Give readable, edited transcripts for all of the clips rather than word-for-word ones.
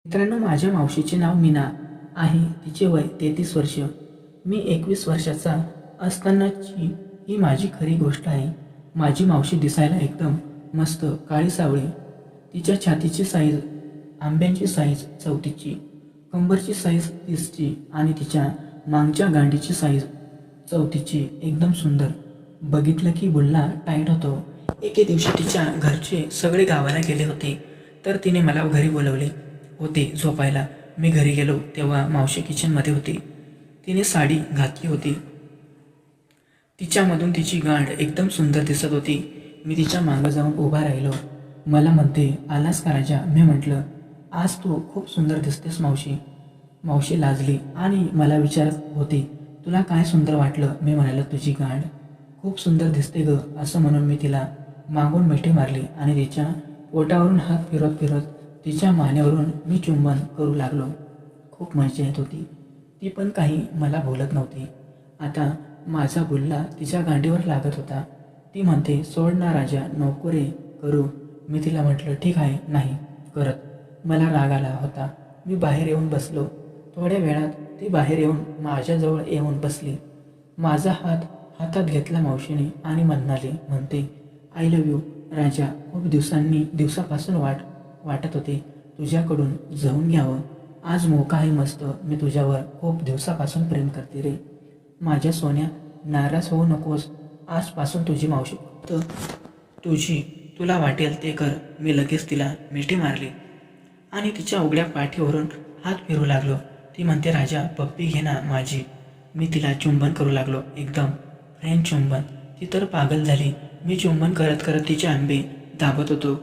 मित्रांनो, माझ्या मावशीचे नाव मीना आहे. तिचे वय 33 वर्ष. मी 21 वर्षाचा असतानाची ही माझी खरी गोष्ट आहे. माझी मावशी दिसायला एकदम मस्त काळी सावळी. तिच्या छातीची साईज आंब्याची साईज 34ची, कंबरची साईज 30ची आणि तिच्या मागच्या गांडीची साईज 34ची. एकदम सुंदर. बघितलं की बुल्ला टाईट होतो. एके दिवशी तिच्या घरचे सगळे गावाला गेले होते, तर तिने मला घरी बोलवले होते झोपायला. मी घरी गेलो तेव्हा मावशी किचनमध्ये होती. तिने साडी घातली होती. तिच्यामधून तिची गांड एकदम सुंदर दिसत होती. मी तिच्या मागं जाऊन उभा राहिलो. मला म्हणते, आलास का राजा? मी म्हटलं, आज तू खूप सुंदर दिसतेस मावशी. मावशी लाजली आणि मला विचारत होती, तुला काय सुंदर वाटलं? मी म्हणालो, तुझी गांड खूप सुंदर दिसते ग. असं म्हणून मी तिला मागून मिठी मारली आणि तिच्या पोटावरून हात फिरत फिरत तिच्या मानेवरून मी चुंबन करू लागलो. खूप मजा येत होती. ती पण काही मला बोलत नव्हती. आता माझा बुल्ला तिच्या गांडीवर लागत होता. ती म्हणते, सोड ना राजा, नको रे करू. मी तिला म्हटलं, ठीक आहे, नाही करत. मला राग आला होता. मी बाहेर येऊन बसलो. थोड्या वेळात ती बाहेर येऊन माझ्याजवळ येऊन बसली. माझा हात हातात घेतला मावशीने आणि म्हणते, आय लव्ह यू राजा. खूप दिवसापासून वाटत होते तुझ्याकडून जाऊन घ्यावं. आज मोका आहे मस्त. मी तुझ्यावर खूप दिवसापासून प्रेम करते रे माझ्या सोन्या. नाराज होऊ नकोस. आजपासून तुझी मावशी फक्त तुला वाटेल ते कर. मी लगेच तिला मिठी मारली आणि तिच्या उघड्या पाठीवरून हात फिरू लागलो. ती म्हणते, राजा पप्पी घे ना माझी. मी तिला चुंबन करू लागलो. एकदम फ्रेंच चुंबन. ती तर पागल झाली. मी चुंबन करत करत तिचे आंबे दाबत होतो.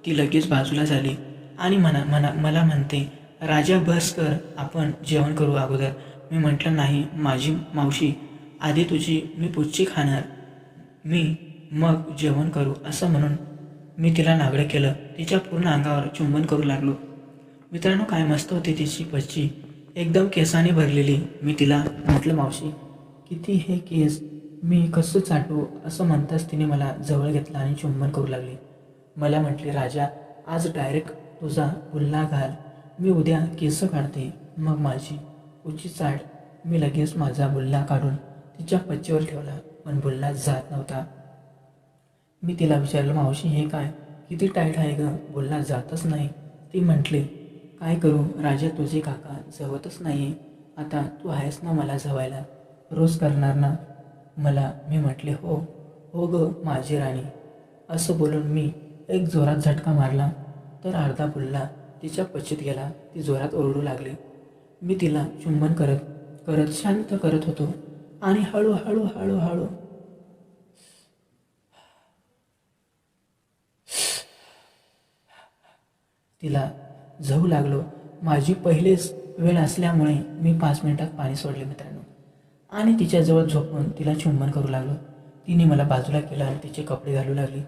ती लगेच बाजूला झाली आणि मला म्हणते, राजा बस कर, आपण जेवण करू अगोदर. मी म्हटलं, नाही माझी मावशी, आधी तुझी मी पुच्ची खाणार, मी मग जेवण करू. असं म्हणून मी तिला नागडं केलं. तिच्या पूर्ण अंगावर चुंबन करू लागलो. मित्रांनो, काय मस्त होती तिची पच्ची, एकदम केसाने भरलेली. मी तिला म्हटलं, मावशी किती हे केस, मी कसं चाटू? असं म्हणताच तिने मला जवळ घेतला आणि चुंबन करू लागली. मला म्हटली, राजा आज डायरेक्ट तुझा बुल्ला घाल. मी उद्या केस काढते, मग माझी उची चाट. मी लगेच माझा बुल्ला काढून तिच्या पच्चीवर ठेवला, पण बुल्ला जात नव्हता. मी तिला विचारलं, मावशी हे काय, किती टाईट आहे ग, बुल्ला जातच नाही. ती म्हटली, काय करू राजा, तुझे काका जवतच नाही. आता तू आहेस ना मला जवायला, रोज करणार ना मला? मी म्हटले, हो हो ग माझी राणी. असं बोलून मी एक जोरात झटका मारला, तर अर्धा बुल्ला तिच्या पच्चीत गेला. ती जोरात ओरडू लागली. मी तिला चुंबन करत करत शांत करत होतो आणि हळूहळू हळूहळू तिला जाऊ लागलो. माझी पहिलीच वेळ असल्यामुळे मी 5 मिनिटात पाणी सोडले मित्रांनो, आणि तिच्याजवळ झोपून तिला चुंबन करू लागलो. तिने मला बाजूला केलं आणि तिचे कपडे घालू लागली.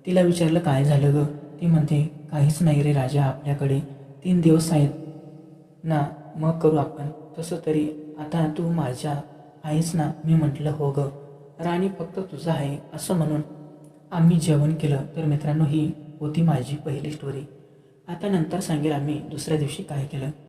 तिला विचारलं, काय झालं ग? ती म्हणते, काहीच नाही रे राजा, आपल्याकडे 3 दिवस आहेत ना, मग करू आपण. तसं तरी आता तू माझ्या आहेस ना? मी म्हटलं, हो ग राणी, फक्त तुझं आहे. असं म्हणून आम्ही जेवण केलं. तर मित्रांनो, ही होती माझी पहिली स्टोरी. आता नंतर सांगेल आम्ही दुसऱ्या दिवशी काय केलं.